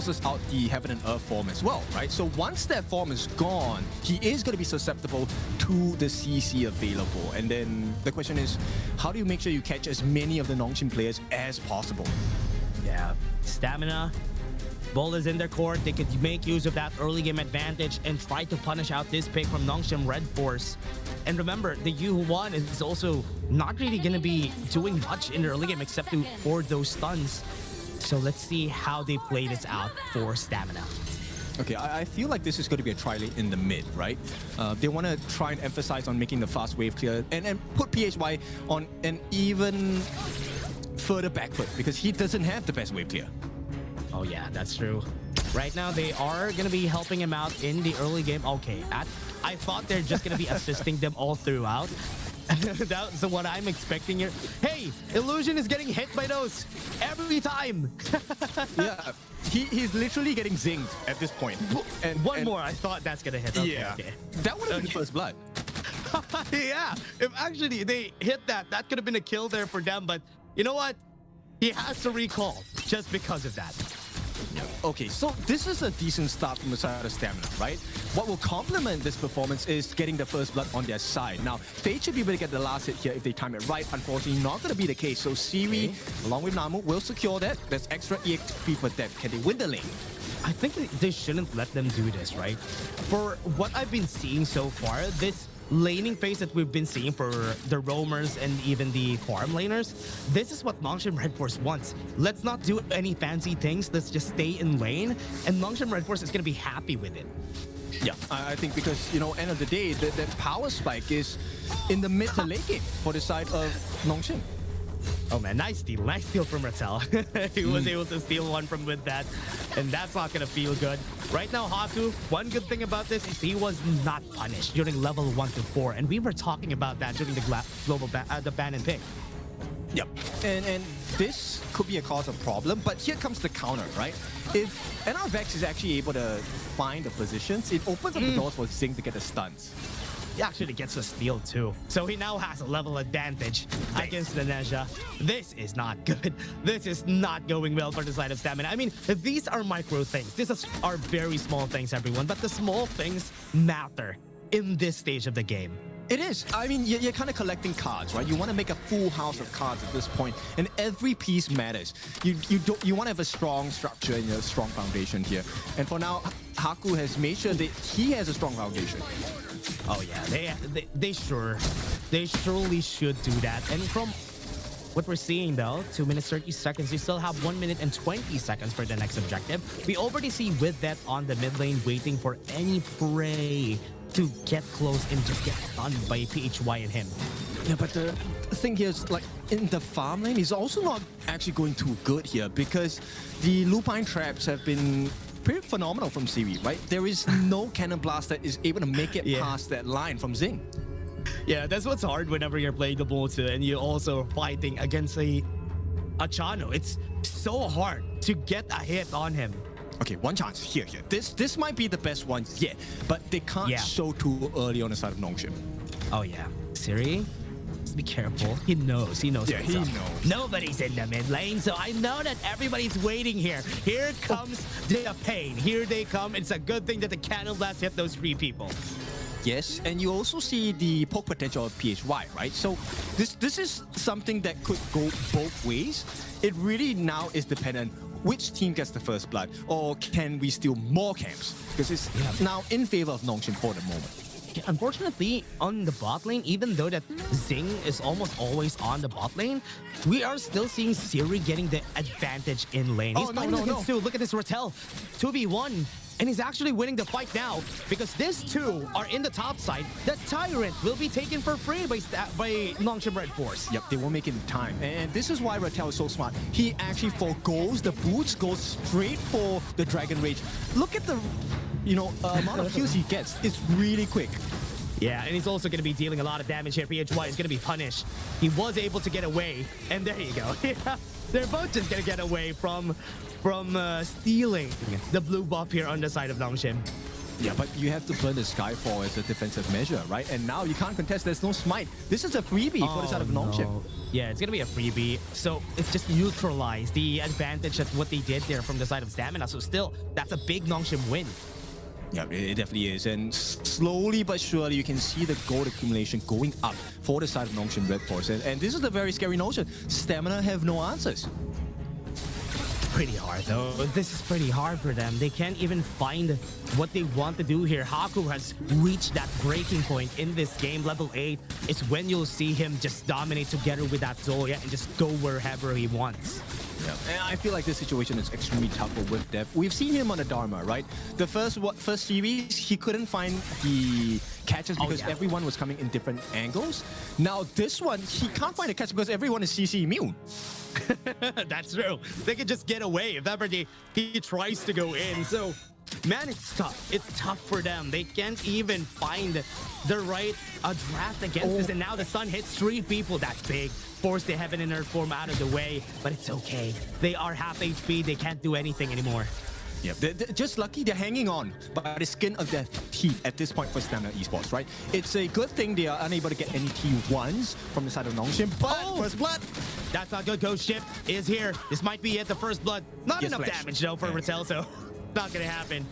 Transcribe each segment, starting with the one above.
cancels out the Heaven and Earth form as well, right? So once that form is gone, he is going to be susceptible to the CC available. And then the question is, how do you make sure you catch as many of the Nongshim players as possible? Yeah, stamina. Ball is in their court. They could make use of that early game advantage and try to punish out this pick from Nongshim RedForce. And remember, the U1 is also not really going to be doing much in the early game except to hoard those stuns. So let's see how they play this out for stamina. Okay, I feel like this is going to be a tri-lane in the mid, right? They want to try and emphasize on making the fast wave clear and put PHY on an even further back foot because he doesn't have the best wave clear. Oh yeah, that's true. Right now, they are going to be helping him out in the early game. Okay, I thought they're just going to be assisting them all throughout. That's what I'm expecting here. Hey, Illusion is getting hit by those every time. Yeah, he's literally getting zinged at this point. And one more, I thought that's going to hit. Okay, yeah, okay. That would have been first blood. Yeah, if actually they hit that could have been a kill there for them. But you know what? He has to recall just because of that. Okay, so this is a decent start from the side of Stamina, right? What will complement this performance is getting the first blood on their side. Now, Fate should be able to get the last hit here if they time it right. Unfortunately, not going to be the case. So Siri, along with Namu, will secure that. There's extra EXP for them. Can they win the lane? I think they shouldn't let them do this, right? For what I've been seeing so far, this laning phase that we've been seeing for the roamers and even the farm laners, this is what Nongshim RedForce wants. Let's not do any fancy things. Let's just stay in lane, and Nongshim RedForce is going to be happy with it. Yeah, I think because, you know, end of the day, that power spike is in the mid to late game for the side of Nongshim. Oh man, nice steal from Rattel. He was able to steal one from with that, and that's not gonna feel good. Right now, Haku, one good thing about this is he was not punished during level 1 to 4, and we were talking about that during the global the ban and pick. Yep, and this could be a cause of problem, but here comes the counter, right? If NRVX is actually able to find the positions, it opens up the doors for Zing to get the stuns. He actually gets a steal too. So he now has a level advantage against the Neja. This is not good. This is not going well for the side of Stamina. I mean, these are micro things. These are very small things, everyone. But the small things matter in this stage of the game. It is. I mean, you're kind of collecting cards, right? You want to make a full house of cards at this point, and every piece matters. You want to have a strong structure and a strong foundation here. And for now, Haku has made sure that he has a strong foundation. Oh yeah, they surely should do that. And from what we're seeing though, 2 minutes 30 seconds, we still have 1 minute and 20 seconds for the next objective. We already see with that on the mid lane waiting for any prey to get close and just get stunned by PHY and him. Yeah, but the thing here is, like, in the farm lane, he's also not actually going too good here because the lupine traps have been pretty phenomenal from Siri, right? There is no cannon blast that is able to make it past that line from Zing. Yeah, that's what's hard whenever you're playing the Bolter and you're also fighting against a Chano. It's so hard to get a hit on him. Okay, one chance here. This might be the best one yet, but they can't show too early on the side of Nongshim. Oh yeah, Siri, just be careful. He knows. Yeah, he knows. Nobody's in the mid lane, so I know that everybody's waiting here. Here comes the pain. Here they come. It's a good thing that the cannon blast hit those 3 people. Yes, and you also see the poke potential of PHY, right? So this is something that could go both ways. It really now is dependent which team gets the first blood, or can we steal more camps? Because it's now in favor of Nongshim for the moment. Unfortunately, on the bot lane, even though that Zing is almost always on the bot lane, we are still seeing Siri getting the advantage in lane. He's fighting against two. Look at this Rattel. 2v1. And he's actually winning the fight now because these two are in the top side. The Tyrant will be taken for free by Nongshim RedForce. Yep, they won't make it in time. And this is why Rattel is so smart. He actually forgoes the boots, goes straight for the Dragon Rage. Look at the, amount of kills he gets. It's really quick. Yeah, and he's also going to be dealing a lot of damage here. PHY is going to be punished. He was able to get away, and there you go. They're both just going to get away from stealing the blue buff here on the side of Nongshim. Yeah, but you have to burn the Skyfall as a defensive measure, right? And now you can't contest, there's no smite. This is a freebie for the side of Nongshim. Yeah, it's gonna be a freebie. So it just neutralized the advantage of what they did there from the side of Stamina. So still, that's a big Nongshim win. Yeah, it definitely is. And slowly but surely, you can see the gold accumulation going up for the side of Nongshim RedForce. And this is the very scary notion. Stamina have no answers. Pretty hard though. This is pretty hard for them. They can't even find what they want to do here. Haku has reached that breaking point in this game. Level 8 is when you'll see him just dominate together with that Zoya and just go wherever he wants. Yeah. And I feel like this situation is extremely tough for with Dev. We've seen him on the Dharma, right? The first series, he couldn't find the catches because everyone was coming in different angles. Now this one, he can't find a catch because everyone is CC immune. That's true. They can just get away if ever he tries to go in. So, man, it's tough. It's tough for them. They can't even find the right draft against this. And now the Sun hits 3 people. That's big. Force the Heaven and Earth form out of the way. But it's okay. They are half HP. They can't do anything anymore. Yeah, they're just lucky they're hanging on by the skin of their teeth at this point for STMN Esports, right? It's a good thing they are unable to get any T1s from the side of Nongshim, but first blood. That's not good. Ghost Ship is here. This might be it, the first blood. Not enough damage though for Rattel, so not gonna happen.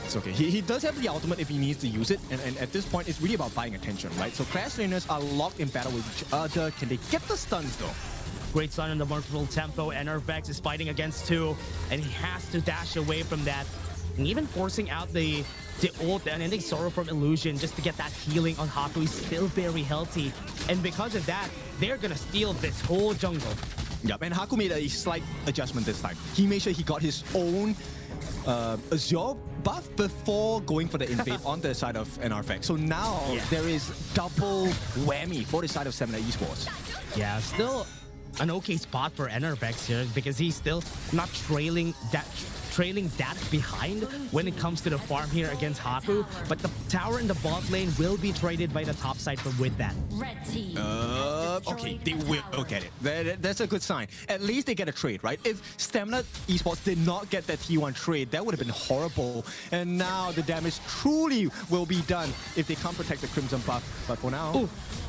It's okay. He does have the ultimate if he needs to use it, and at this point, it's really about buying attention, right? So Clash Trainers are locked in battle with each other. Can they get the stuns though? Great Sun in the multiple tempo, and Vex is fighting against 2, and he has to dash away from that. And even forcing out the ult and ending Sorrow from Illusion just to get that healing on Haku. He's still very healthy. And because of that, they're gonna steal this whole jungle. Yep, and Haku made a slight adjustment this time. He made sure he got his own Azure buff before going for the invade on the side of NRFX. So now there is double whammy for the side of STMN Esports. Yeah, still an okay spot for NRFX here because he's still not trailing that behind when it comes to the farm here against Haku, but the tower in the bot lane will be traded by the top side with that. Okay, they will get it. That's a good sign. At least they get a trade, right? If STMN Esports did not get that T1 trade, that would have been horrible. And now the damage truly will be done if they can't protect the Crimson buff. But for now...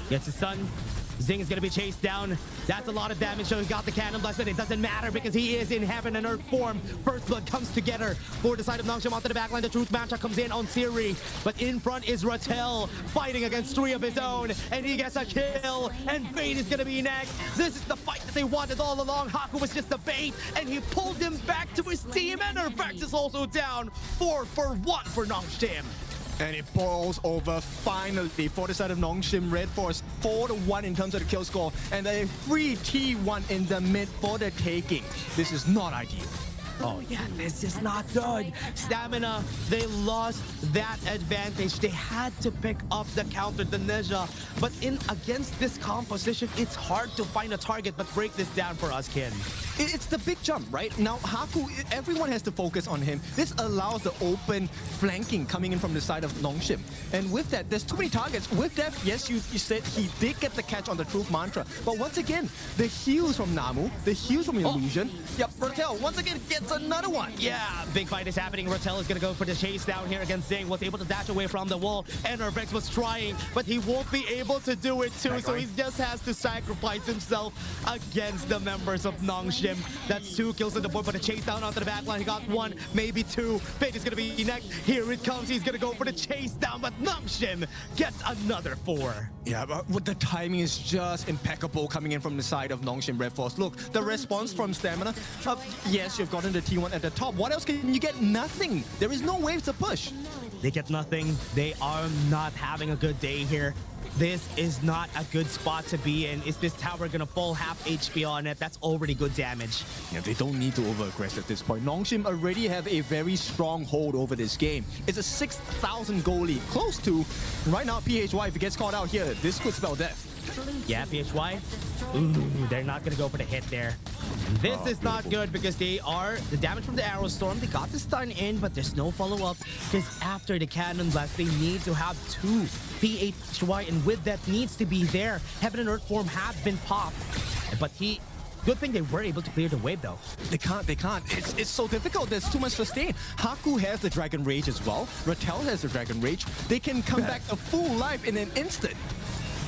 Gets his Sun. Zing is gonna be chased down. That's a lot of damage, so he got the Cannon Blast, but it doesn't matter because he is in Heaven and Earth form. First blood comes together for the side of Nongshim onto the backline. The Truth Mantra comes in on Siri, but in front is Rattel fighting against 3 of his own, and he gets a kill, and Fate is gonna be next. This is the fight that they wanted all along. Haku was just a bait, and he pulled him back to his team, and Vex is also down. 4 for 1 for Nongshim. And it boils over finally for the side of Nongshim RedForce. 4-1 in terms of the kill score. And a free T1 in the mid for the taking. This is not ideal. Oh yeah, this is not good. Stamina, they lost that advantage. They had to pick up the counter, the Ninja. But in against this composition, it's hard to find a target, but break this down for us, Ken. It's the big jump, right? Now, Haku, everyone has to focus on him. This allows the open flanking coming in from the side of Nongshim. And with that, there's too many targets. With that, yes, you said he did get the catch on the Truth Mantra. But once again, the heals from Namu, the heals from Illusion. Yep, Rattel once again gets another one. Yeah, big fight is happening. Rattel is going to go for the chase down here against Zing. Was able to dash away from the wall. And Vex was trying, but he won't be able to do it too. So he just has to sacrifice himself against the members of Nongshim. That's 2 kills on the board, but a chase down onto the backline. He got 1, maybe 2. Fate is going to be next. Here it comes. He's going to go for the chase down, but Nongshim gets another 4. Yeah, but the timing is just impeccable coming in from the side of Nongshim RedForce. Look, the response from Stamina. Yes, you've gotten the T1 at the top. What else can you get? Nothing. There is no waves to push. They get nothing. They are not having a good day here. This is not a good spot to be in. Is this tower gonna fall half HP on it? That's already good damage. Yeah, they don't need to over-aggress at this point. Nongshim already have a very strong hold over this game. It's a 6,000 goal lead, close to. Right now, PHY, if he gets caught out here, this could spell death. Yeah, PHY. Ooh, they're not gonna go for the hit there. This is not good because they are the damage from the Arrow Storm. They got the stun in, but there's no follow-up because after the Cannon Blast, they need to have 2 PHY, and with that needs to be there. Heaven and Earth form have been popped, but he Good thing they were able to clear the wave though. They can't. It's so difficult. There's too much sustain. Haku has the Dragon Rage as well. Rattel has the Dragon Rage. They can come back a full life in an instant.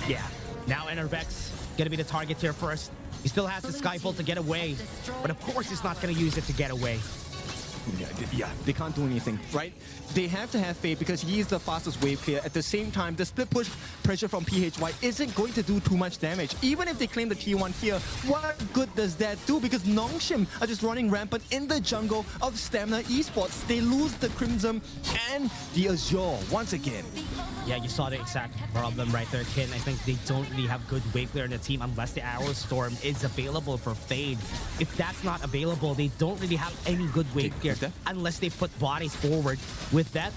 Yeah. Now Enervex gonna be the target here first. He still has the Skyfall to get away, but of course he's not gonna use it to get away. Yeah, they can't do anything, right? They have to have faith because he is the fastest wave clear. At the same time, the split push pressure from PHY isn't going to do too much damage. Even if they claim the T1 here, what good does that do? Because Nongshim are just running rampant in the jungle of STMN Esports. They lose the Crimson and the Azure once again. Yeah, you saw the exact problem right there, Kin. I think they don't really have good wave clear in the team unless the Arrow Storm is available for Fade. If that's not available, they don't really have any good wave clear unless they put bodies forward. With that,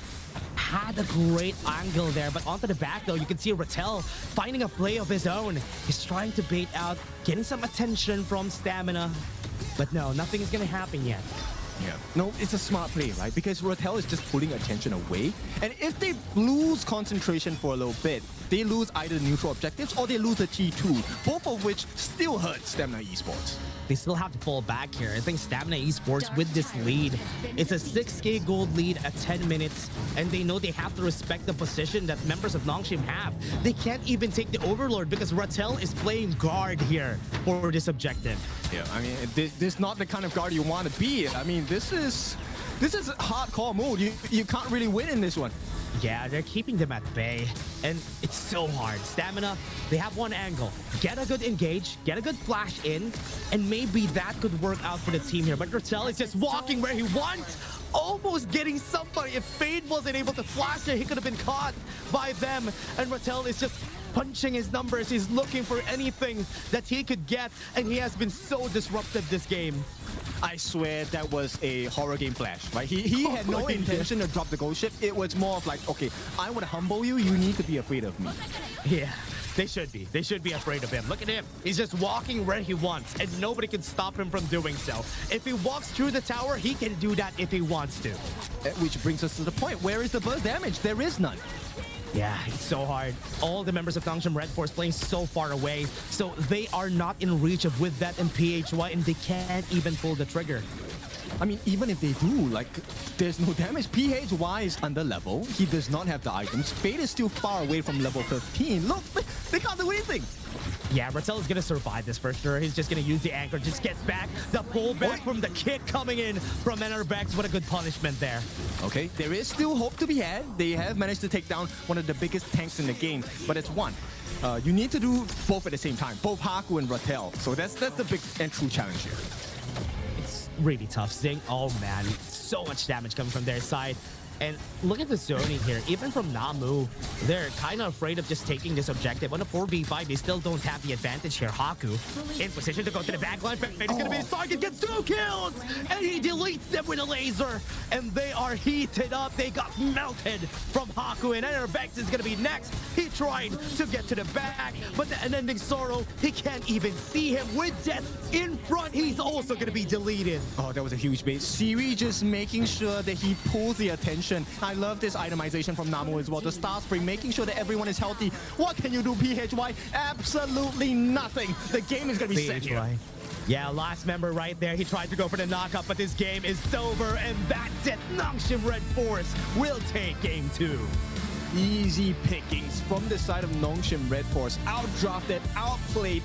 had a great angle there, but onto the back though, you can see Rattel finding a play of his own. He's trying to bait out, getting some attention from Stamina, but no, nothing is gonna happen yet. Yeah. No, it's a smart play, right? Because Rattel is just pulling attention away. And if they lose concentration for a little bit, they lose either the neutral objectives or they lose the T2, both of which still hurt STMN Esports. They still have to fall back here. I think STMN Esports with this lead, it's a 6k gold lead at 10 minutes, and they know they have to respect the position that members of Nongshim have. They can't even take the Overlord because Rattel is playing guard here for this objective. Yeah, I mean, this is not the kind of guard you want to be. I mean, this is a hardcore mode. You can't really win in this one. Yeah, they're keeping them at bay, and it's so hard. Stamina, they have one angle. Get a good engage, get a good flash in, and maybe that could work out for the team here. But Rattel is just walking where he wants, almost getting somebody. If Fade wasn't able to flash there, he could have been caught by them. And Rattel is just punching his numbers. He's looking for anything that he could get, and he has been so disruptive this game. I swear that was a horror game flash, right? He had no intention to drop the ghost ship. It was more of like, okay, I want to humble you. You need to be afraid of me. Yeah, they should be. They should be afraid of him. Look at him. He's just walking where he wants, and nobody can stop him from doing so. If he walks through the tower, he can do that if he wants to. Which brings us to the point. Where is the burst damage? There is none. Yeah, it's so hard. All the members of Nongshim RedForce playing so far away, so they are not in reach of with that and PHY, and they can't even pull the trigger. I mean, even if they do, like, there's no damage. PHY is under level. He does not have the items. Fate is still far away from level 15. Look, they can't do anything. Yeah, Rattel is going to survive this for sure. He's just going to use the anchor, just get back. The pullback from the kick coming in from Enervex. What a good punishment there. Okay, there is still hope to be had. They have managed to take down one of the biggest tanks in the game, but it's one. You need to do both at the same time, both Haku and Rattel. So that's the big and true challenge here. It's really tough. Zing, oh man, so much damage coming from their side. And look at the zoning here. Even from Namu, they're kind of afraid of just taking this objective. On a 4v5, they still don't have the advantage here. Haku in position to go to the backline. Fate is going to be his target. Gets 2 kills! And he deletes them with a laser. And they are heated up. They got melted from Haku. And Enervex is going to be next. He tried to get to the back, but the unending sorrow, he can't even see him. With death in front, he's also going to be deleted. Oh, that was a huge bait. Siri just making sure that he pulls the attention. I love this itemization from Namu as well. The Star Spring, making sure that everyone is healthy. What can you do, PHY? Absolutely nothing. The game is going to be set here. Yeah, last member right there. He tried to go for the knockup, but this game is sober, and that's it. Nongshim RedForce will take game 2. Easy pickings from the side of Nongshim RedForce. Outdrafted, outplayed,